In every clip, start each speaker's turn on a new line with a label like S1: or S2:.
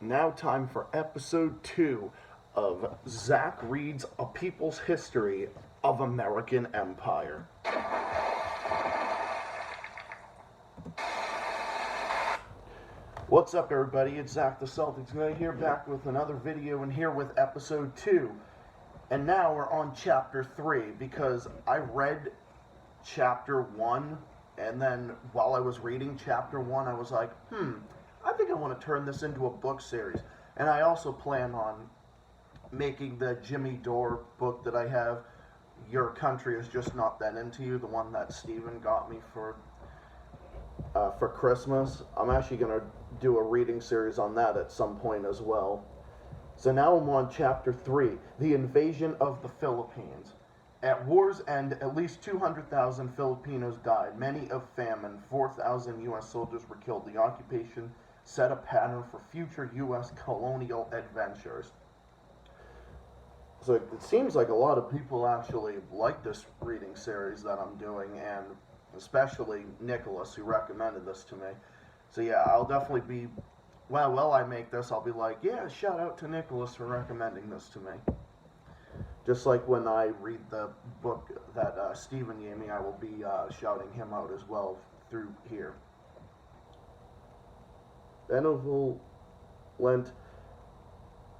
S1: Now, time for episode 2 of Zach Reads A People's History of American Empire. What's up, everybody? It's Zach the Celtics guy here, back with another video, and here with episode 2. And now we're on chapter 3, because I read chapter 1, and then while I was reading chapter 1, I was like, I think I want to turn this into a book series. And I also plan on making the Jimmy Dore book that I have, Your Country Is Just Not That Into You, the one that Steven got me for Christmas. I'm actually going to do a reading series on that at some point as well. So now I'm on chapter 3, the invasion of the Philippines. At war's end, at least 200,000 Filipinos died, many of famine. 4,000 U.S. soldiers were killed. The occupation set a pattern for future U.S. colonial adventures. So it seems like a lot of people actually like this reading series that I'm doing, and especially Nicholas, who recommended this to me. So yeah, I'll definitely be, while I make this, I'll be like, yeah, shout out to Nicholas for recommending this to me. Just like when I read the book that Steven gave me, I will be shouting him out as well through here. Benevolent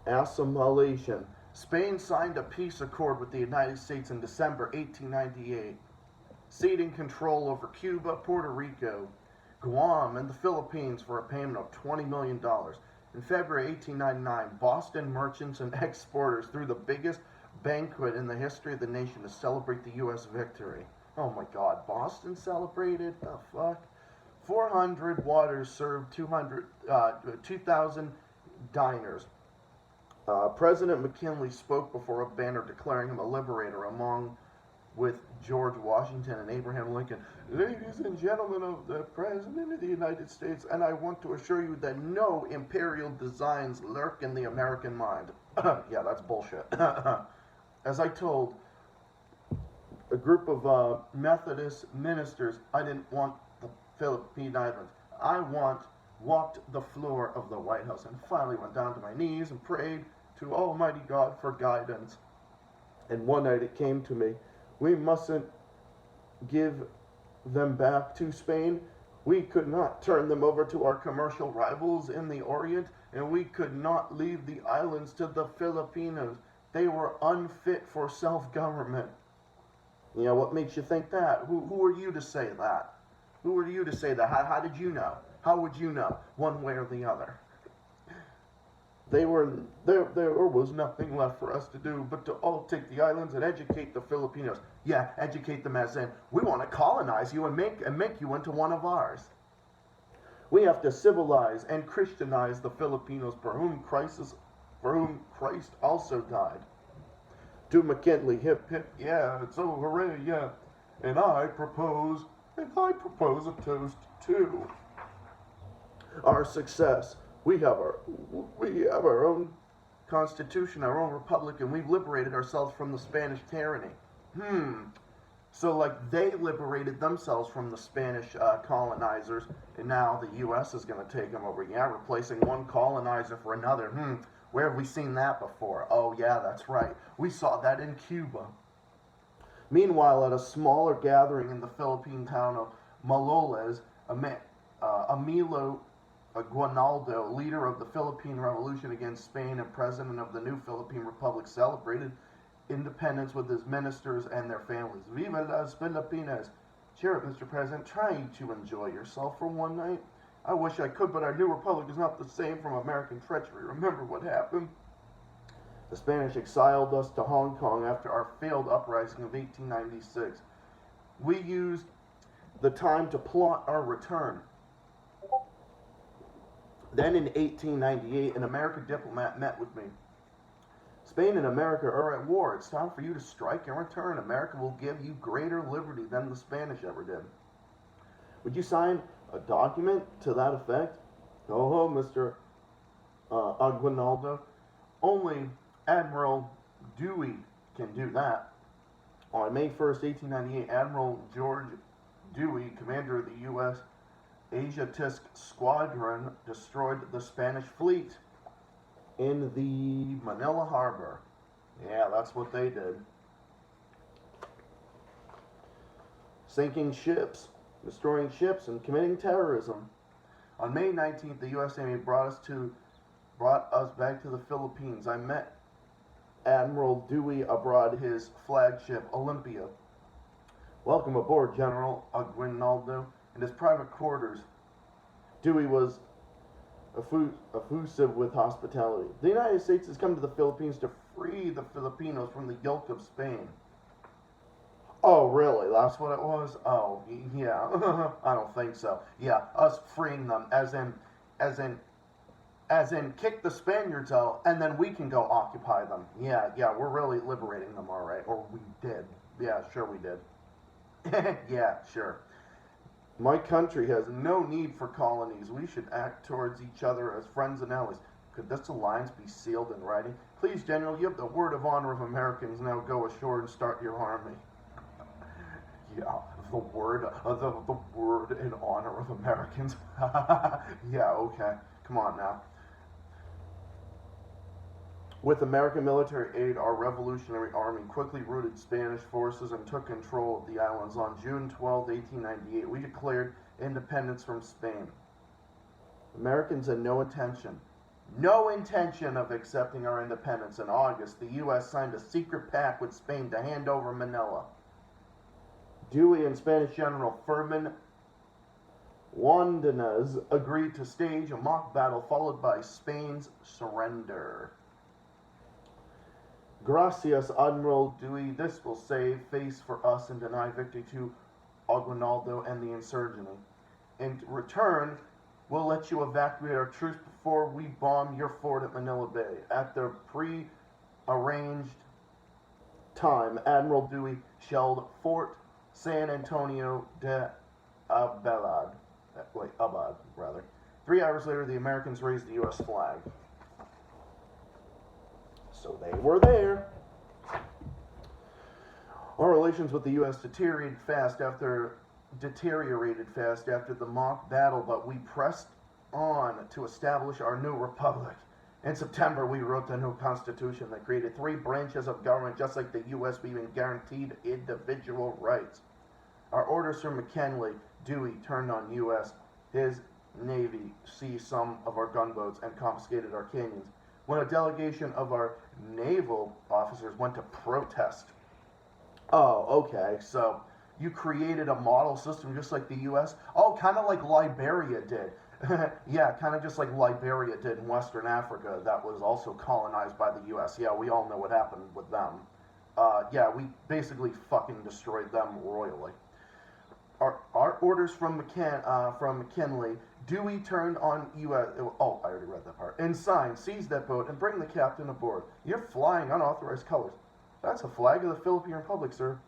S1: assimilation. Spain signed a peace accord with the United States in December 1898, ceding control over Cuba, Puerto Rico, Guam, and the Philippines for a payment of $20 million. In February 1899, Boston merchants and exporters threw the biggest banquet in the history of the nation to celebrate the U.S. victory. Oh my God, Boston celebrated? The fuck? 400 waters served 2,000 diners. President McKinley spoke before a banner declaring him a liberator, along with George Washington and Abraham Lincoln. Ladies and gentlemen of the President of the United States, and I want to assure you that no imperial designs lurk in the American mind. Yeah, that's bullshit. As I told a group of Methodist ministers, I didn't want the Philippine Islands. I walked the floor of the White House and finally went down to my knees and prayed to Almighty God for guidance. And one night it came to me, we mustn't give them back to Spain. We could not turn them over to our commercial rivals in the Orient, and we could not leave the islands to the Filipinos. They were unfit for self-government. You know, what makes you think that? Who are you to say that? Who are you to say that? How did you know? How would you know, one way or the other? There was nothing left for us to do but to all take the islands and educate the Filipinos. Yeah, educate them as in, we want to colonize you and make you into one of ours. We have to civilize and Christianize the Filipinos, for whom Christ also died. To McKinley, hip hip, yeah, it's oh hooray, yeah. And I propose a toast to our success. We have our own constitution, our own republic, and we've liberated ourselves from the Spanish tyranny. So like they liberated themselves from the Spanish colonizers, and now the U.S. is going to take them over. Yeah, replacing one colonizer for another. Where have we seen that before? Oh yeah, that's right. We saw that in Cuba. Meanwhile, at a smaller gathering in the Philippine town of Malolos, Emilio Aguinaldo, leader of the Philippine Revolution against Spain and president of the new Philippine Republic, celebrated independence with his ministers and their families. Viva las Filipinas! Cheer up, Mr. President. Try to enjoy yourself for one night. I wish I could, but our new republic is not the same from American treachery. Remember what happened? The Spanish exiled us to Hong Kong after our failed uprising of 1896. We used the time to plot our return. Then in 1898, an American diplomat met with me. Spain and America are at war. It's time for you to strike and return. America will give you greater liberty than the Spanish ever did. Would you sign a document to that effect? Oh, Mr. Aguinaldo. Only Admiral Dewey can do that. On May 1st, 1898, Admiral George Dewey, commander of the U.S. Asiatic Squadron, destroyed the Spanish fleet. in the Manila Harbor. Yeah, that's what they did. Sinking ships, destroying ships, and committing terrorism. On May 19th, the U.S. Navy brought us back to the Philippines. I met Admiral Dewey aboard his flagship Olympia. Welcome aboard, General Aguinaldo. In his private quarters, Dewey was effusive with hospitality. The United States has come to the Philippines to free the Filipinos from the yoke of Spain. Oh, really? That's what it was? Oh, yeah. I don't think so. Yeah, us freeing them, as in, kick the Spaniards out, and then we can go occupy them. Yeah, we're really liberating them, all right. Or we did. Yeah, sure we did. Yeah, sure. My country has no need for colonies. We should act towards each other as friends and allies. Could this alliance be sealed in writing? Please, General, you have the word of honor of Americans. Now go ashore and start your army. Yeah, the word in honor of Americans. Yeah, okay. Come on now. With American military aid, our Revolutionary Army quickly routed Spanish forces and took control of the islands. On June 12, 1898, we declared independence from Spain. Americans had no intention of accepting our independence. In August, the U.S. signed a secret pact with Spain to hand over Manila. Dewey and Spanish General Fermin Wandenez agreed to stage a mock battle followed by Spain's surrender. Gracias, Admiral Dewey. This will save face for us and deny victory to Aguinaldo and the insurgency. In return, we'll let you evacuate our troops before we bomb your fort at Manila Bay. At the pre-arranged time, Admiral Dewey shelled Fort San Antonio de Abad. 3 hours later, the Americans raised the U.S. flag. So they were there. Our relations with the U.S. deteriorated fast after the mock battle, but we pressed on to establish our new republic. In September, we wrote the new Constitution that created 3 branches of government, just like the U.S. We even guaranteed individual rights. Our orders from McKinley, Dewey turned on U.S. His Navy seized some of our gunboats and confiscated our canyons. When a delegation of our naval officers went to protest. Oh, okay, so you created a model system just like the U.S.? Oh, kind of like Liberia did. Yeah, kind of just like Liberia did in Western Africa that was also colonized by the U.S. Yeah, we all know what happened with them. Yeah, we basically fucking destroyed them royally. Our orders from McKinley, Dewey turned on U.S. Oh, I already read that part. And signed, seize that boat and bring the captain aboard. You're flying unauthorized colors. That's a flag of the Philippine Republic, sir.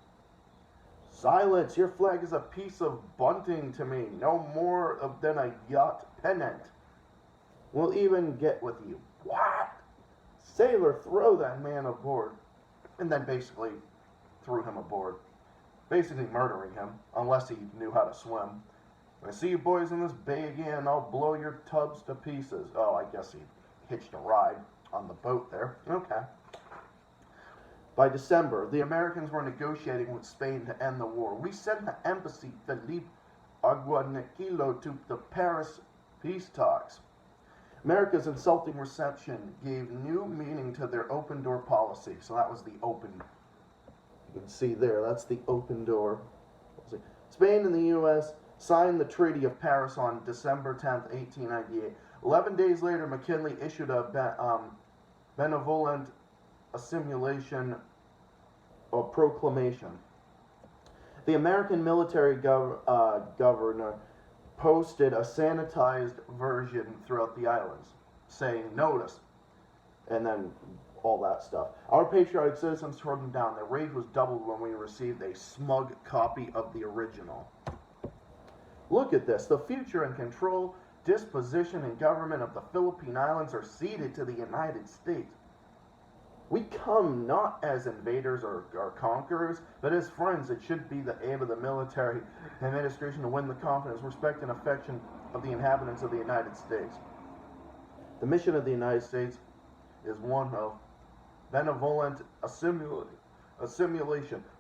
S1: Silence! Your flag is a piece of bunting to me. No more than a yacht pennant. We'll even get with you. What? Sailor, throw that man aboard. And then basically threw him aboard. Basically murdering him, unless he knew how to swim. When I see you boys in this bay again, I'll blow your tubs to pieces. Oh, I guess he hitched a ride on the boat there. Okay. By December, the Americans were negotiating with Spain to end the war. We sent the embassy Felipe Aguinaldo to the Paris peace talks. America's insulting reception gave new meaning to their open door policy. So that was the open. You can see there, that's the open door. Spain and the U.S. signed the Treaty of Paris on December 10th, 1898. 11 days later, McKinley issued a benevolent assimilation or proclamation. The American military governor posted a sanitized version throughout the islands, saying, notice, and then all that stuff. Our patriotic citizens tore them down. Their rage was doubled when we received a smug copy of the original. Look at this. The future and control, disposition, and government of the Philippine Islands are ceded to the United States. We come not as invaders or conquerors, but as friends. It should be the aim of the military administration to win the confidence, respect, and affection of the inhabitants of the United States. The mission of the United States is one of benevolent a simulation.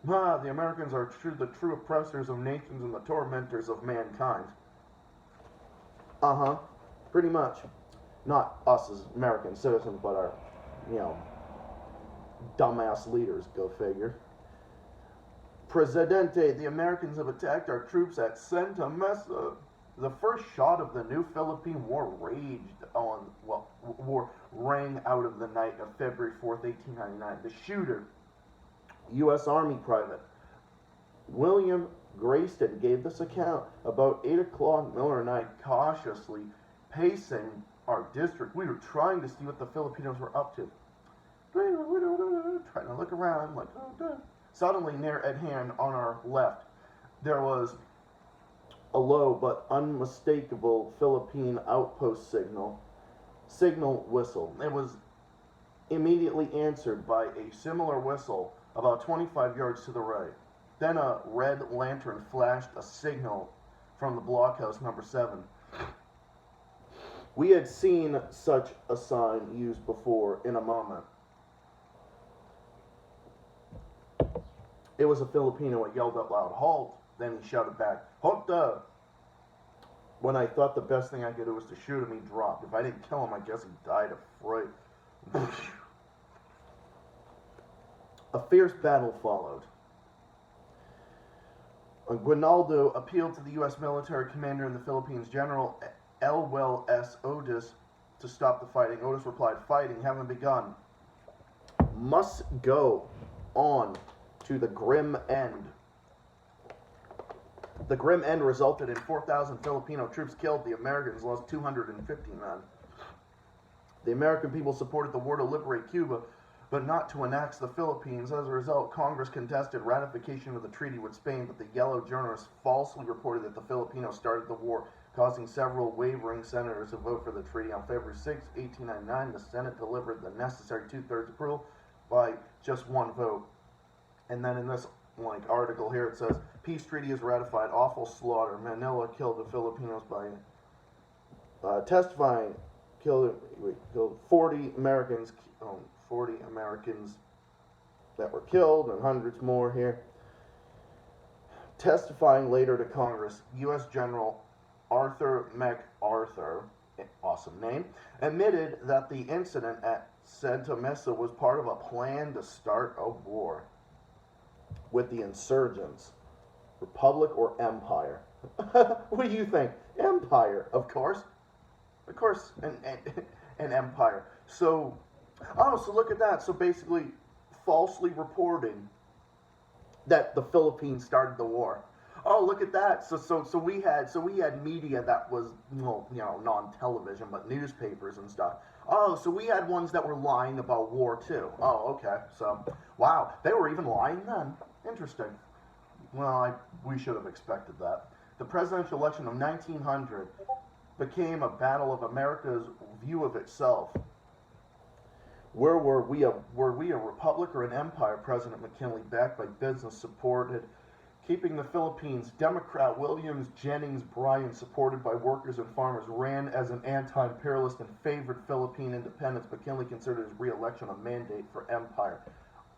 S1: The Americans are the true oppressors of nations and the tormentors of mankind. Uh-huh. Pretty much. Not us as American citizens, but our, you know, dumbass leaders, go figure. Presidente, the Americans have attacked our troops at Sand-Sasori. The first shot of the new Philippine War rang out of the night of February 4th, 1899. The shooter, U.S. Army Private William Grayston, gave this account. About 8 o'clock, Miller and I, cautiously pacing our district, we were trying to see what the Filipinos were up to. Trying to look around, like, oh, suddenly, near at hand on our left, there was a low but unmistakable Philippine outpost signal whistle. It was immediately answered by a similar whistle about 25 yards to the right. Then a red lantern flashed a signal from the blockhouse number 7. We had seen such a sign used before in a moment. It was a Filipino. It yelled out loud, "Halt!" Then he shouted back, "Halt!" When I thought the best thing I could do was to shoot him, he dropped. If I didn't kill him, I guess he died of fright. A fierce battle followed. Guinaldo appealed to the U.S. military commander in the Philippines, General Elwell S. Otis, to stop the fighting. Otis replied, "Fighting having begun must go on to the grim end." The grim end resulted in 4,000 Filipino troops killed. The Americans lost 250 men. The American people supported the war to liberate Cuba, but not to annex the Philippines. As a result, Congress contested ratification of the treaty with Spain, but the yellow journalists falsely reported that the Filipinos started the war, causing several wavering senators to vote for the treaty. On February 6, 1899, the Senate delivered the necessary 2/3 approval by just one vote. And then in this article here, it says, peace treaty is ratified, awful slaughter. Manila killed the Filipinos by testifying, killed 40 Americans, 40 Americans that were killed, and hundreds more here. Testifying later to Congress, U.S. General Arthur MacArthur, awesome name, admitted that the incident at Sand-Sasori was part of a plan to start a war with the insurgents. Republic or empire? What do you think? Empire, of course. Of course, an empire. So look at that. So basically, falsely reporting that the Philippines started the war. Oh, look at that. So we had media that was non-television, but newspapers and stuff. Oh, so we had ones that were lying about war too. Oh, okay. So, wow, they were even lying then. Interesting. Well, we should have expected that. The presidential election of 1900 became a battle of America's view of itself. Were we a republic or an empire? President McKinley, backed by business, supported keeping the Philippines. Democrat Williams Jennings Bryan, supported by workers and farmers, ran as an anti-imperialist and favored Philippine independence. McKinley considered his re-election a mandate for empire.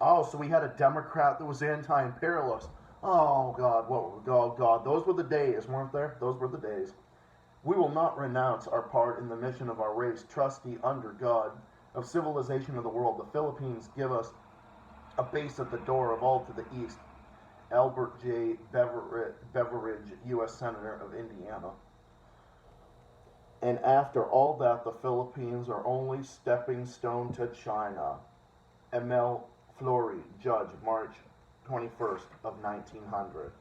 S1: Oh, so we had a Democrat that was anti-imperialist. Oh, God, God. Those were the days, weren't there? Those were the days. We will not renounce our part in the mission of our race, trusty under God, of civilization of the world. The Philippines give us a base at the door of all to the east. Albert J. Beveridge, U.S. Senator of Indiana. And after all that, the Philippines are only stepping stone to China. Emil Flory, Judge, March 21st of 1900.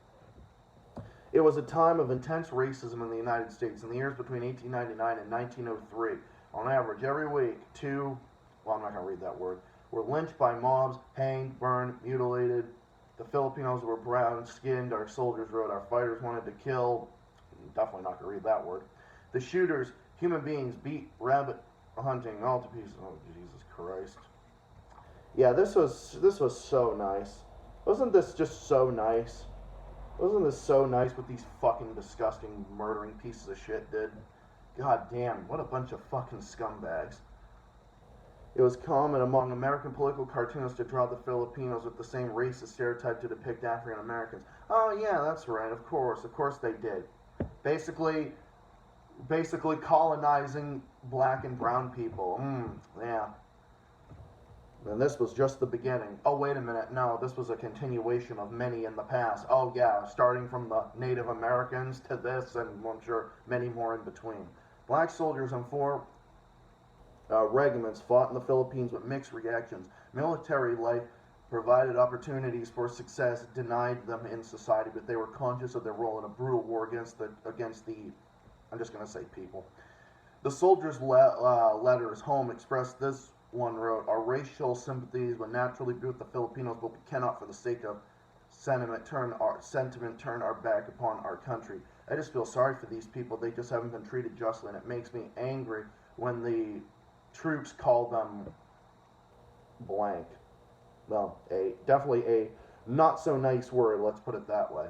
S1: It was a time of intense racism in the United States. In the years between 1899 and 1903, on average, every week, I'm not going to read that word, were lynched by mobs, hanged, burned, mutilated. The Filipinos were brown-skinned. Our soldiers wrote, our fighters wanted to kill. Definitely not going to read that word. The shooters, human beings, beat rabbit hunting all to pieces. Oh, Jesus Christ. Yeah, this was so nice. Wasn't this just so nice? Wasn't this so nice what these fucking disgusting murdering pieces of shit did? God damn, what a bunch of fucking scumbags. It was common among American political cartoonists to draw the Filipinos with the same racist stereotype to depict African Americans. Oh yeah, that's right. Of course they did. Basically, basically colonizing black and brown people. Yeah. And this was just the beginning. Oh, wait a minute. No, this was a continuation of many in the past. Oh, yeah, starting from the Native Americans to this, and I'm sure many more in between. Black soldiers in four regiments fought in the Philippines with mixed reactions. Military life provided opportunities for success, denied them in society, but they were conscious of their role in a brutal war against the I'm just going to say people. The soldiers' letters home expressed this. One wrote, "Our racial sympathies would naturally be with the Filipinos, but we cannot, for the sake of sentiment, turn our back upon our country." I just feel sorry for these people. They just haven't been treated justly, and it makes me angry when the troops call them blank. Well, definitely a not so nice word, let's put it that way.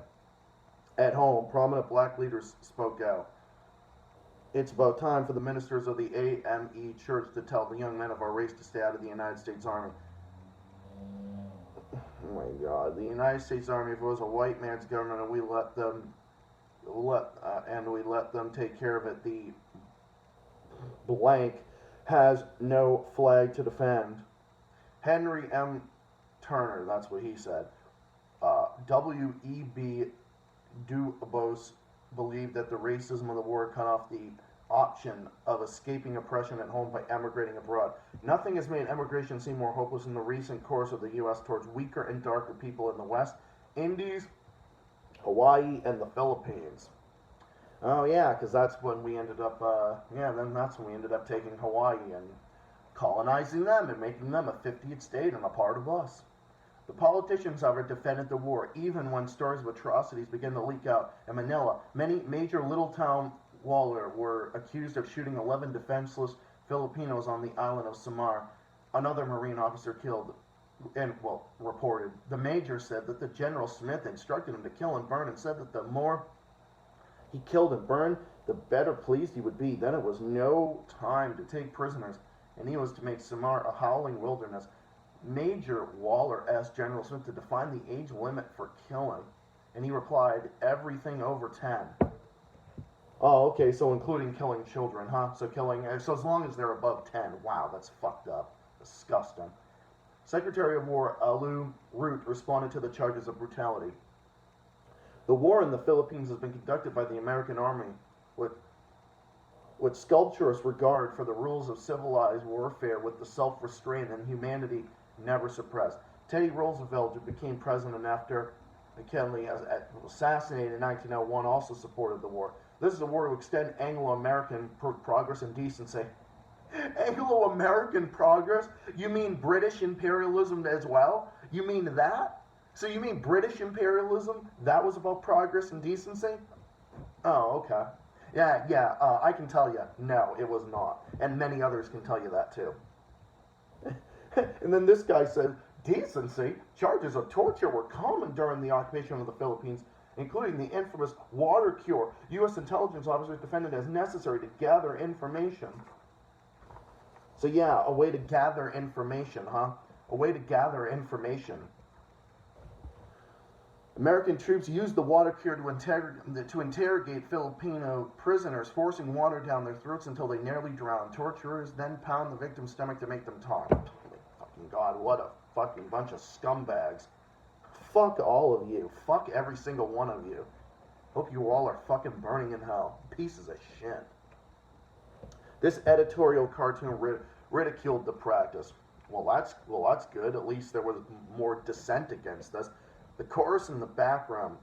S1: At home, prominent black leaders spoke out. It's about time for the ministers of the AME Church to tell the young men of our race to stay out of the United States Army. Oh my God, the United States Army, if it was a white man's government and we let them take care of it, the blank has no flag to defend. Henry M. Turner, that's what he said. W.E.B. Du Bois believed that the racism of the war cut off the option of escaping oppression at home by emigrating abroad. Nothing has made emigration seem more hopeless in the recent course of the U.S. towards weaker and darker people in the West, Indies, Hawaii, and the Philippines. Oh yeah, because that's when we ended up, that's when we ended up taking Hawaii and colonizing them and making them a 50th state and a part of us. The politicians, however, defended the war, even when stories of atrocities began to leak out. In Manila, many major little-town Waller were accused of shooting 11 defenseless Filipinos on the island of Samar. Another Marine officer killed, and, reported. The major said that the General Smith instructed him to kill and burn, and said that the more he killed and burned, the better pleased he would be. Then it was no time to take prisoners, and he was to make Samar a howling wilderness. Major Waller asked General Smith to define the age limit for killing, and he replied, everything over 10. Oh, okay, so including killing children, huh? So as long as they're above 10. Wow, that's fucked up. Disgusting. Secretary of War Alu Root responded to the charges of brutality. The war in the Philippines has been conducted by the American Army with scrupulous regard for the rules of civilized warfare, with the self-restraint and humanity never suppressed. Teddy Roosevelt, who became president after McKinley was assassinated in 1901, also supported the war. This is a war to extend Anglo-American progress and decency. Anglo-American progress? You mean British imperialism as well? You mean that? So you mean British imperialism? That was about progress and decency? Oh, okay. Yeah, I can tell you, no, it was not. And many others can tell you that too. And then this guy said, decency? Charges of torture were common during the occupation of the Philippines, including the infamous water cure. U.S. intelligence officers defended as necessary to gather information. So yeah, a way to gather information, huh? A way to gather information. American troops used the water cure to interrogate Filipino prisoners, forcing water down their throats until they nearly drowned. Torturers then pound the victim's stomach to make them talk. Fucking God, what a fucking bunch of scumbags. Fuck all of you. Fuck every single one of you. Hope you all are fucking burning in hell. Pieces of shit. This editorial cartoon ridiculed the practice. Well, that's good. At least there was more dissent against us. The chorus in the background.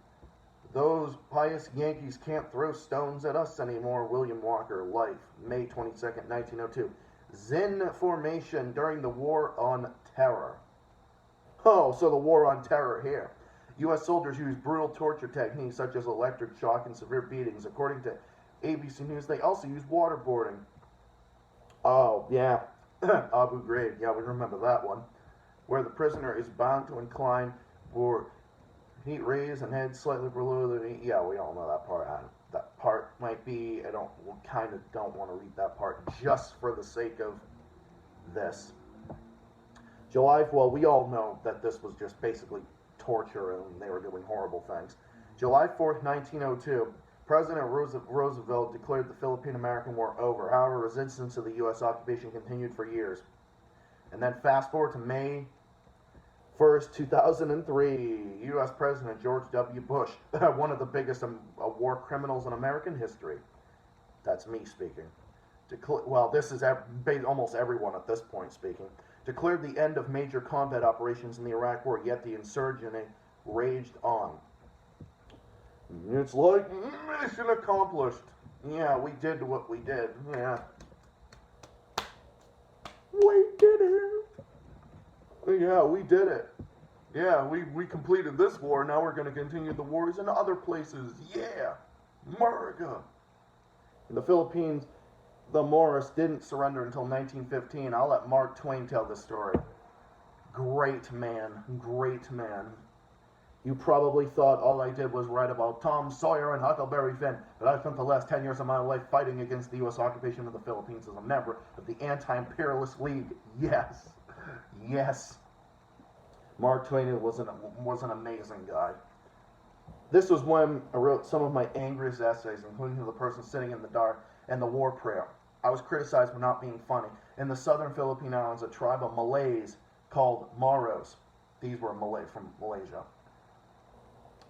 S1: Those pious Yankees can't throw stones at us anymore. William Walker, Life, May 22nd, 1902. Zinn formation during the War on Terror. Oh, so the War on Terror here. U.S. soldiers used brutal torture techniques such as electric shock and severe beatings. According to ABC News, they also used waterboarding. Oh, yeah. Abu Ghraib. Yeah, we remember that one. Where the prisoner is bound to incline for heat raised and head slightly below the knee. Yeah, we all know that part. That part might be, I don't want to read that part just for the sake of this. Well, we all know that this was just basically torture and they were doing horrible things. July 4th, 1902, President Roosevelt declared the Philippine-American War over. However, resistance to the U.S. occupation continued for years. And then fast forward to May 1st, 2003, U.S. President George W. Bush, one of the biggest war criminals in American history. That's me speaking. This is almost everyone at this point speaking. Declared the end of major combat operations in the Iraq War, yet the insurgency raged on. It's like mission accomplished. Yeah, we did what we did. Yeah. We did it. Yeah, we did it. Yeah, we completed this war. Now we're going to continue the wars in other places. Yeah. America. In the Philippines, the Moorists didn't surrender until 1915. I'll let Mark Twain tell the story. Great man. Great man. You probably thought all I did was write about Tom Sawyer and Huckleberry Finn, but I spent the last 10 years of my life fighting against the U.S. occupation of the Philippines as a member of the Anti-Imperialist League. Yes. Yes. Mark Twain was an amazing guy. This was when I wrote some of my angriest essays, including The Person Sitting in the Dark and The War Prayer. I was criticized for not being funny. In the southern Philippine Islands, a tribe of Malays called Maros, these were Malay from Malaysia,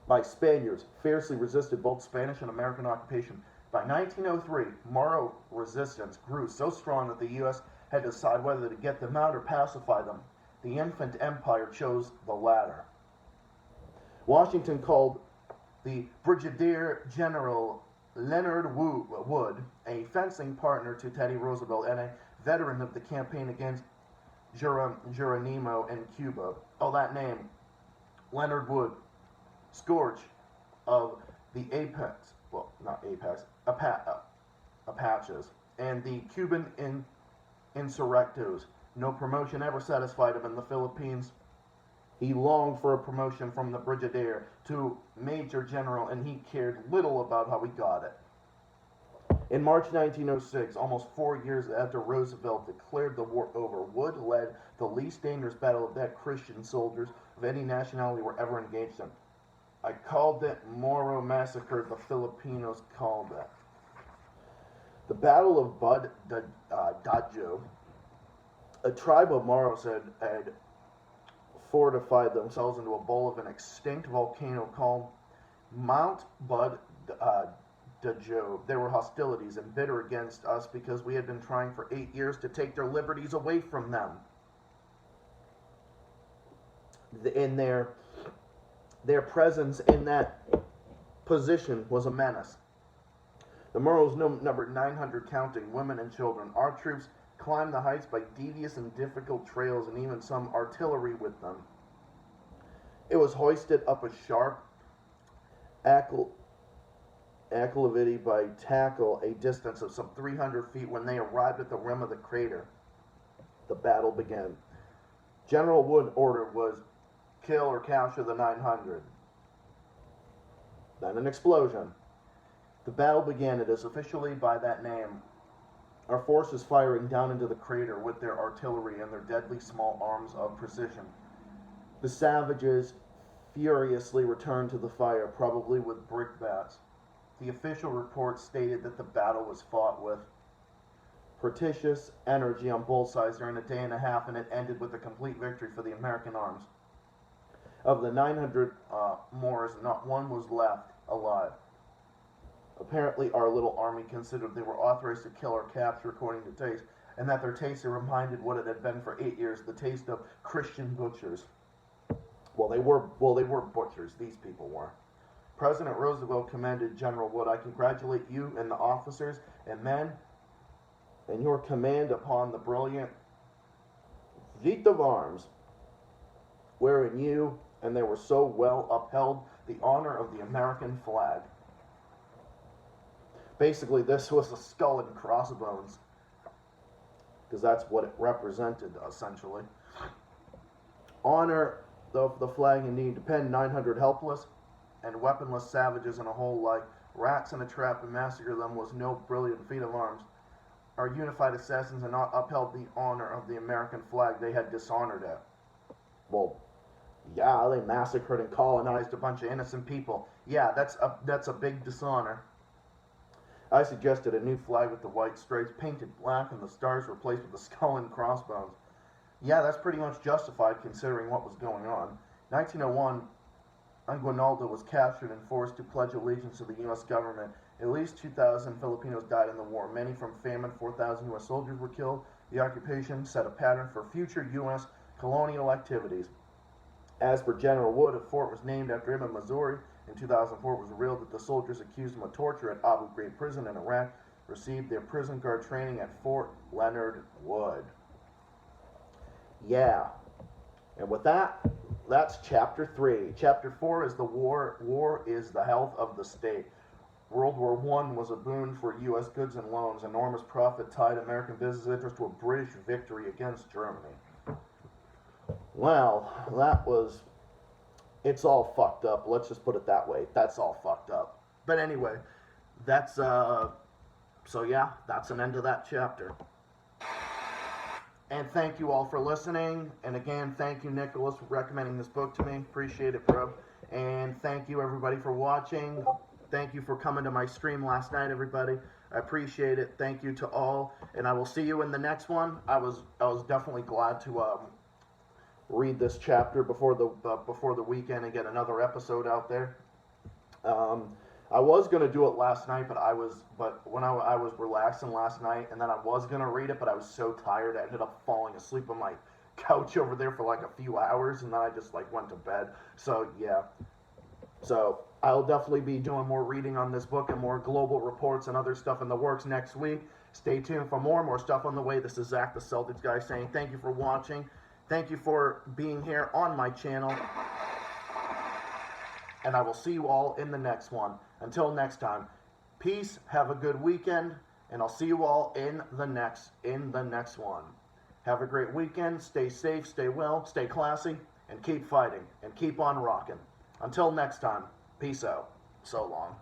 S1: by Spaniards, fiercely resisted both Spanish and American occupation. By 1903, Moro resistance grew so strong that the U.S. had to decide whether to get them out or pacify them. The infant empire chose the latter. Washington called the Brigadier General Leonard Wood, a fencing partner to Teddy Roosevelt and a veteran of the campaign against Geronimo in Cuba. Oh, that name, Leonard Wood, scourge of the Apaches, and the Cuban insurrectos. No promotion ever satisfied him in the Philippines. He longed for a promotion from the brigadier to major general, and he cared little about how he got it. In March 1906, almost 4 years after Roosevelt declared the war over, Wood led the least dangerous battle that Christian soldiers of any nationality were ever engaged in. I called it Moro Massacre. The Filipinos called it the Battle of Dajo. A tribe of Moros had fortified themselves into a bowl of an extinct volcano called Mount Dajo. There were hostilities and bitter against us because we had been trying for 8 years to take their liberties away from them. In their presence in that position was a menace. The Moros numbered 900 counting, women and children. Our troops climbed the heights by devious and difficult trails and even some artillery with them. It was hoisted up a sharp acclivity by tackle a distance of some 300 feet. When they arrived at the rim of the crater, the battle began. General Wood's order was kill or capture the 900. Then an explosion. The battle began. It is officially by that name. Our forces firing down into the crater with their artillery and their deadly small arms of precision. The savages furiously returned to the fire, probably with brickbats. The official report stated that the battle was fought with prodigious energy on both sides during a day and a half, and it ended with a complete victory for the American arms. Of the 900 Moors, not one was left alive. Apparently, our little army considered they were authorized to kill or capture according to taste, and that their taste reminded what it had been for 8 years, the taste of Christian butchers. Well, they were butchers. These people were. President Roosevelt commended General Wood. I congratulate you and the officers and men and your command upon the brilliant feat of arms, wherein you and they were so well upheld the honor of the American flag. Basically, this was a skull and crossbones, because that's what it represented, essentially. Honor the flag indeed. Depend 900 helpless and weaponless savages in a hole like rats in a trap, and massacre them was no brilliant feat of arms. Our unified assassins had not upheld the honor of the American flag. They had dishonored it. Well, yeah, they massacred and colonized a bunch of innocent people. Yeah, that's a big dishonor. I suggested a new flag with the white stripes painted black and the stars replaced with the skull and crossbones. Yeah, that's pretty much justified considering what was going on. 1901, Aguinaldo was captured and forced to pledge allegiance to the U.S. government. At least 2,000 Filipinos died in the war, many from famine. 4,000 U.S. soldiers were killed. The occupation set a pattern for future U.S. colonial activities. As for General Wood, a fort was named after him in Missouri. In 2004, it was revealed that the soldiers accused him of torture at Abu Ghraib prison in Iraq received their prison guard training at Fort Leonard Wood. Yeah. And with that, that's chapter 3. Chapter 4 is the war. War is the health of the state. World War I was a boon for U.S. goods and loans. Enormous profit tied American business interests to a British victory against Germany. Well, it's all fucked up. Let's just put it that way. That's all fucked up. But anyway, that's, so yeah, that's an end to that chapter. And thank you all for listening. And again, thank you, Nicholas, for recommending this book to me. Appreciate it, bro. And thank you, everybody, for watching. Thank you for coming to my stream last night, everybody. I appreciate it. Thank you to all. And I will see you in the next one. I was definitely glad to read this chapter before the weekend and get another episode out there. I was gonna do it last night, but when I was relaxing last night, and then I was gonna read it, but I was so tired I ended up falling asleep on my couch over there for like a few hours, and then I just like went to bed. So yeah, so I'll definitely be doing more reading on this book and more global reports and other stuff in the works next week. Stay tuned for more stuff on the way. This is Zach, the Celtics guy, saying thank you for watching. Thank you for being here on my channel. And I will see you all in the next one. Until next time, peace, have a good weekend, and I'll see you all in the next one. Have a great weekend, stay safe, stay well, stay classy, and keep fighting, and keep on rocking. Until next time, peace out. So long.